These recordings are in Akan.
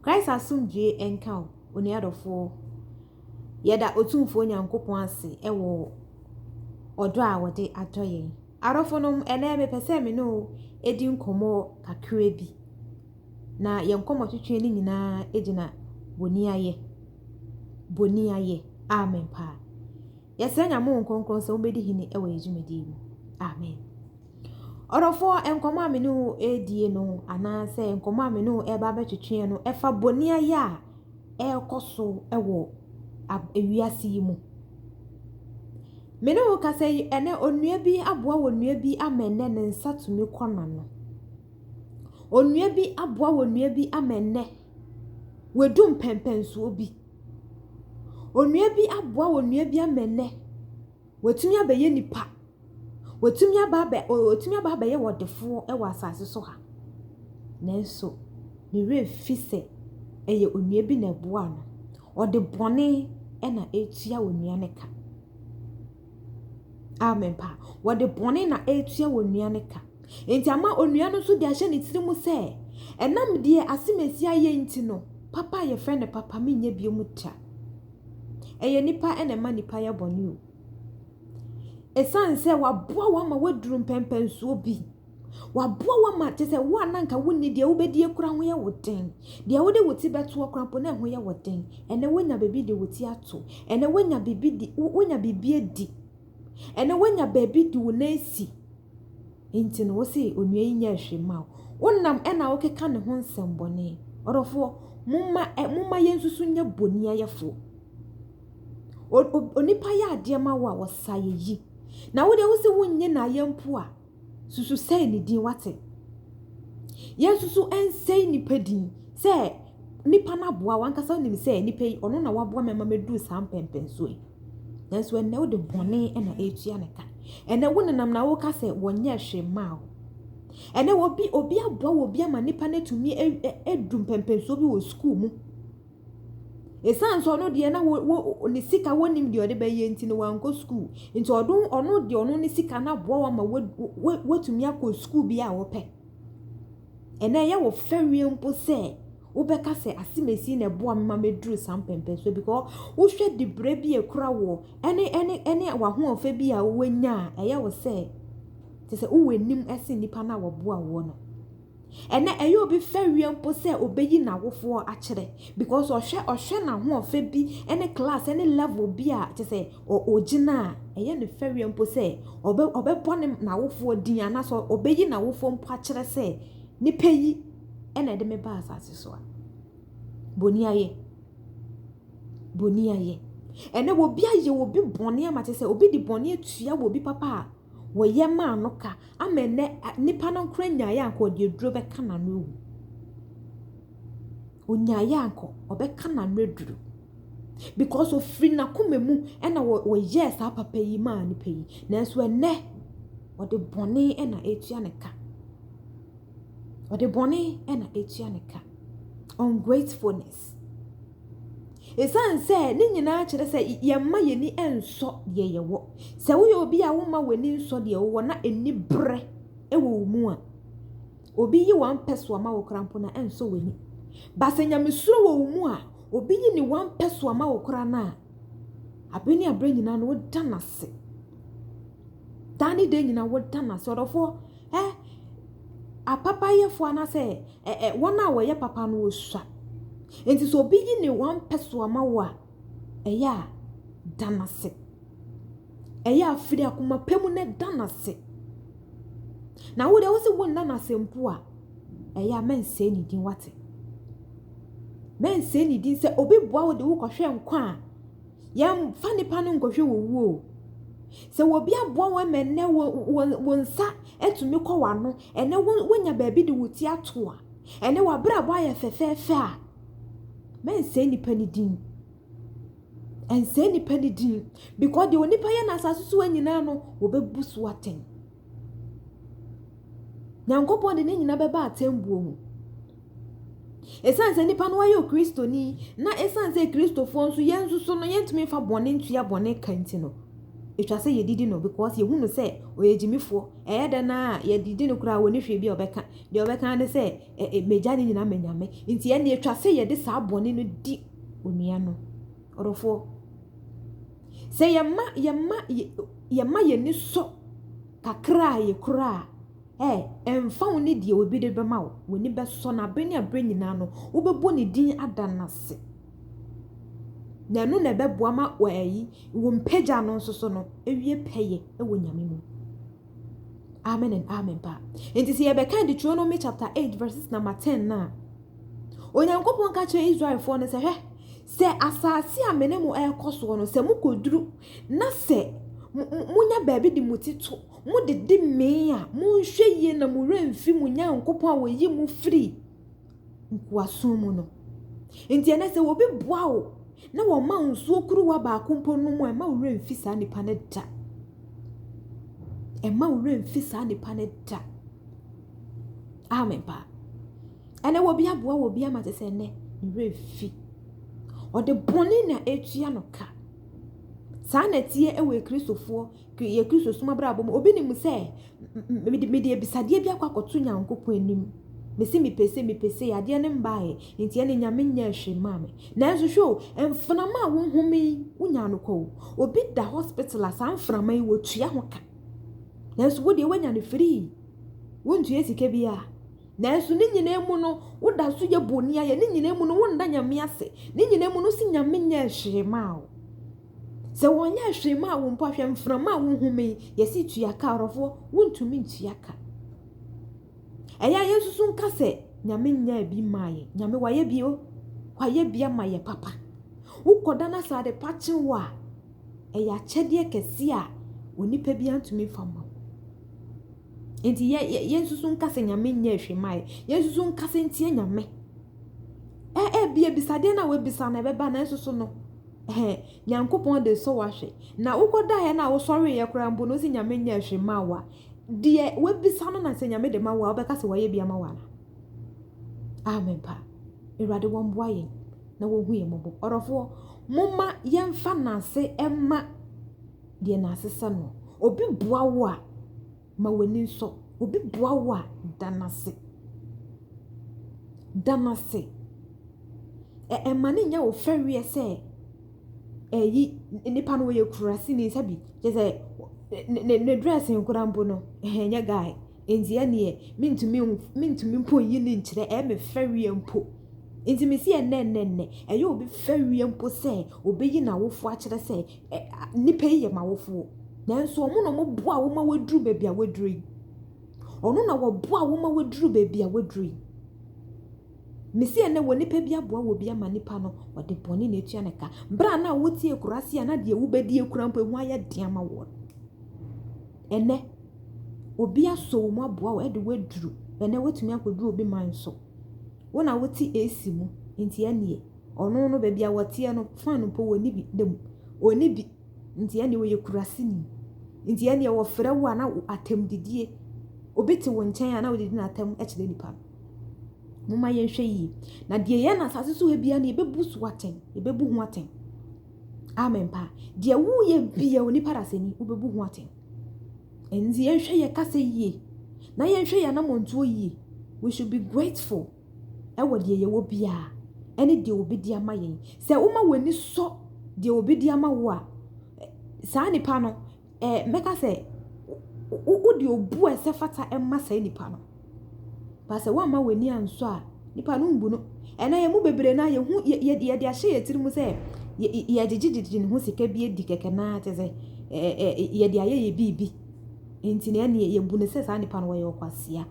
Christ asumdwe enka oni adofo yeda otumfo nyankopon ase ewo odo a wode adoye adofo no ene me pese me no edi nkomo kakra bi na yenkomo twetwe ni nyina egina boni aye amen pa yesenya mo nkonkron se obedi hini ewo ejumedi mu amen Orofo enkomo amenu edie no ana se enkomo amenu eba betwetwe no efa boni aye a ekoso ewo ewiase yi mu menu ka se ene onua bi aboa wonua bi amenne ne nsatumi kona no onua bi aboa wonua bi amenne wedum pempenso bi onua bi aboa wonua bi amenne wetumi abaye nipa wetumi aba ye wodefo ewa asase so ha nenso ni refi se eye onua bi na boa no ode bone ena etua onua ne ka amen pa wode bone na etua onua ne ka enti ama onua no so de ahye ne tiri mu se enam de asemesi aye nti no papa ye friend papa menye bi mu ta eye nipa ena ma nipa ye bone o esanse waboa wa ma waduru pempenso bi waboa wa ma te se wa nanka wonni de wobedi ekura ho ye woden de wode woti beto okrampo na ho ye woden ene wonya bebi de woti ato ene wonya bibi edi ene wonya bebi di wo na esi enti no wosi onua nya hwema wonnam ena wokeka ne ho nsembone orofo mumma yensusu nya boni ayefo onipa ya ade ma wa wosaye yi na wode wosi wonnye na yempo a susu sei ni din wate yesusu ensei ni pedin se nipa na boa wankasa nim se nipa yi ono na waboa mema medu sampempenso yi nanso enne wode bone ena etua ne ka ene wonenam na woka se wonye hwema o ene obi aboa obi ama nipa na tumi edum pempenso bi wo school mu esanso no de na ni sika wonim de ode baye nti no wanko school nti ono de ono ni sika na boa wa ma watumi akọ school bi a wope ene ye wo ferie mpo se wobeka se asimesi na boa ma meduru sampempe so because wo hwe de bre bi ekura wo ene wa ho ofa bi a wanya eye wo se te se wo nim ese nipa na wo boa wo no ene eyo bi ferie mpo se obeyi na wofo akere because ohwe na ho ofa bi ene class ene level bi a te se ogina eye ne ferie mpo se obebone na wofo din ana so obeyi na wofo mpo akere se nipa yi ene de me ba asase so boni aye ene wo bi aye wo bi boni amate se obi di boni atua wo bi papa wo ye ma anoka amene nipa no nkra nya ya anko de duro be kana no onya ya anko obe kana no duro because of free na komemu ena wo yes papa yi ma nipa yi nanso ene wo de boni ena etua ne ka Ode boni ena etua ne ka ungratefulness esan se ni nyina kire se yemma yeni enso de yewo se wo ye obi a wo ma weni nso de yewo na eni bre ewo mu a obi yi wan peso ma wo krampo na enso weni basenya mesuro wo mu a obi yi ni wan peso ma wo kra na abeni abre nyina no danase dani de nyina wo danase odofo apapa yefo ana se wona wo ye papa no osua enti so obi yi ni wan peso ama wo a eya danase eya afiri akoma pemu ne danase na wo de wo se won danase mpo a eya mense ni din wate mense ni din se obi boa wo de wo kohwe nkwa a yam fani panu nkohwe wo wo se wo bi aboa wo menne wo nsa etumi kọ wano ene wonya baabi de wuti ato a ene wa bra boa ye fefefe a mense ni panidin ense ni panidin because de onipa ye na asasusu anyina no wo bebusu aten nyankopon de nyina beba atembuo mu esanse nipa no wayo kristoni na esanse kristofo nso yensu so no yentumi fa bone ntua bone kanti no etwa say ye didi no because ye hunu say oyejimifo eyeda na ye didi no kura woni hwe bi obeka de obeka ne say meja ni nyina manyame nti ye na etwa say ye de sa abone no di onua no orofo say ye ma ye ni so kakra ye kura emfa woni de obi de bema wo woni be so na beni abre nyina no wo bebo ne din adanase na no na beboa ma wo ayi wo mpagya no so no ewie peye wo nyame mu amen and amen pa enti se ye be kan Deuteronomy chapter 8 verses number 10 na onyankopon ka che Israel for no se hwe se asase amene mu ekoso no se mukoduru na se munya baabi di mutito mu de me a mu hwe ye na mu remfi mu nyankopon a woyi mu free nkwaso mu no enti ene se wo bi boa wo na wo ma nsuo kuruwa ba akompo no mu e ma wo remfi sa nipa ne da e ma wo remfi sa nipa ne da amen pa ene wo bi aboa wo bi amate se ne remfi o de boni na etua no ka sa na tie ewe kristofo ye kristo suma bra bom obi ni mu se me de ebisade bi akwakoto nyankopon anim mesi mi pese ade ne mbae ntie ne nyame nya hwe mame na enso hwo emfnama wo humi unya no ko obi da hospital asa mframa yi wotua ho ka na enso wo de wanya ne free wontu esike bia na enso ne nyina emu no wo da so ye bonia ye ne nyina emu no wo nda nyame ase ne nyina emu no si nyame nya hwe mao se wonya hwe ma wo mpo ahwe mframa wo humi ye si tua ka orofo wontumi ntua ka eya yesu sun kase nyame nya bi maye nyame waye bio waye bia maye papa ukoda na sade pachi wa eya chede kese a onipa bia ntumi fama enti yesu sun kase nyame nya hwe maye yesu sun kase ntie nyame bia bisade na we bisa na beba na yesu no nyankopon de so wahwe na ukoda he na wo sori ye kura mbo no si nyame nya hwe mawa die we bisa no na se nyame de mawa obeka se waye bia mawa na amen pa irade won boaye na wo hu ye mobo orofo mumma yemfa na se emma de na asesa no obi boa wo a ma wani so obi boa wo a danase emma ni nya wo ferie se nipa no ye kurasi ni sabi je se ne dressing kurambo no nya guy enti ya ne mintumi mpo yi ni nkyere me ferie mpo enti me si enne eyo obi ferie mpo se obeyi na wofo a kyere se nipa yi ye ma wofo na nso omo no mo boa wo ma waduru bebi a waduru ono na wo boa wo ma waduru bebi a waduru mesi ene wo nipa bi aboa wo bi ama nipa no wode boni na etua ne ka bra na wo tie kurase na de wo bedi ekurampo hu aye de ama wo ene obi aso wo aboa wo ede waduru ene wetumi akoduru obi man so wo na woti esi mu nti ene ono no bebi a wotie no fan po woni bi dem oni bi nti ene wo ye kurase ni nti ene wo frɛ wo na atem didie obi te wo nkyɛn na wo didi na atem ekide nipa muma yenhwe yi na de ye na asase so bia na ebebu so aten ebebu hu aten amen pa de wu ye bia oni paraseni ubebu hu aten enzi yenhwe ye kase yi na yenhwe ya na montuo yi we should be grateful ewo de ye wo bia ene de obi di ama yen se uma wani so de obi di ama wo a saa nipa no meka se wo de obu esefata emma saa nipa no pase wa ma wani anso a nipa no mbu no ena ye mu bebre na ye hu ye de ahye ye tiri mu se ye gigigigi ne hu sika bi edi keke na te se ye de aye ye bibi enti ne ye bu ne se sa nipa no ye kwasea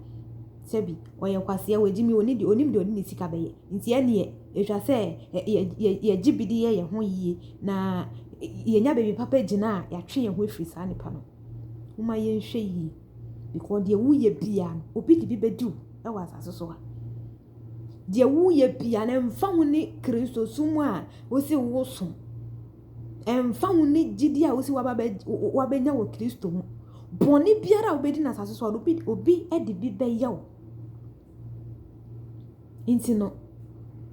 sebi oye kwasea wagimi onim de oni sika be ye enti ene etwa se ye gibidi ye ho yie na ye nya bebi papa gina ya twe ye ho efiri sa nipa no uma ye nhwe yi because de wu ye bia obi de bi bedu ewa asase so a de wu ye bia na mfa hu ni Kristo sumu a osi wo so mfa hu ni gidi a osi wabenya wo Kristo mu boni biara obedi na asase so a obi edi bi be yaw intino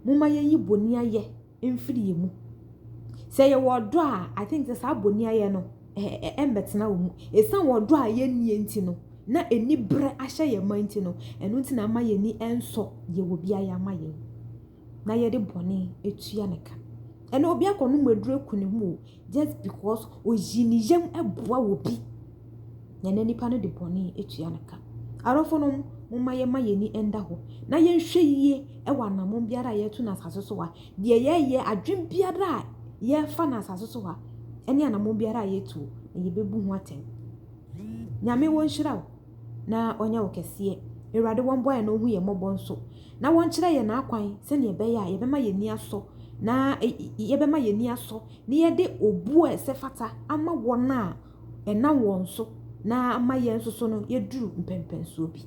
muma ye yi boni aye mfiri ye mu se ye wodo a I think the sa boni aye no embetena wo mu esan wo do a ye nie nti no na eni bre ahye ye man nti no enu nti na ma ye ni enso ye wo bia ya ma ye na ye de bone etua ne ka ene obi akonu maduro kunu mu just because ojini yem eboa wo bi na nipa no de bone etua ne ka arofo no mumma ye ma ye ni enda ho na ye hwe yie e wa namon biara ye tu na asase so wa de ye adwen biara ye fa na asase so wa ene anamon biara ye tu ye bebu ho atem nyame won hira na onya wo kese Ewurade won boy na ohu ye mobɔ nso na won kyerɛ ye na akwan se ne be ya ye be ma ye ni aso na ye be ma ye ni aso ne ye de obu a se fata ama wona ena won so na ama ye nso so no ye duru mpempenso bi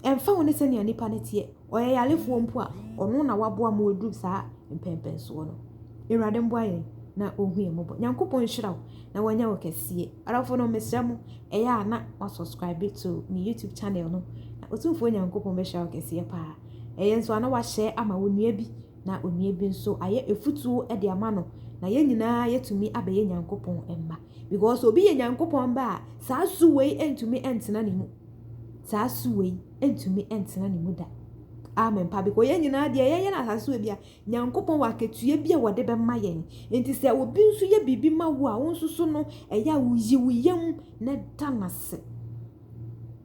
emfa woni se ne nipa ne tie oye yalefo mpo a ono na waboa ma oduru saa mpempenso no Ewurade mboa ye na ohu ye mobɔ Nyankopɔn hira na wanya wo kese arafo no mesrɛ eya na wa subscribe to me YouTube channel no na otumfo Nyankopɔn be hira wo kese pa nso ana wa share ama onua bi na onua bi nso aye efutuo de ama no na ye nyina yetumi abaye Nyankopɔn emma because obi ye Nyankopɔn ba saa suwei entumi entena ne mu saa suwei entumi entena ne mu da amen pa because ye nyina de ye na asase bia Nyankopɔn wa ketua bia wode be ma ye enti se obi nso ye bibi ma wo a wo nso so no eya wuyem na danase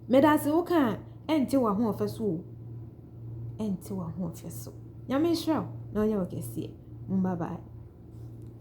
medase wo kan enti wa ho ofeso enti wa ho ofeso nyame hira na onye wo kese bye bye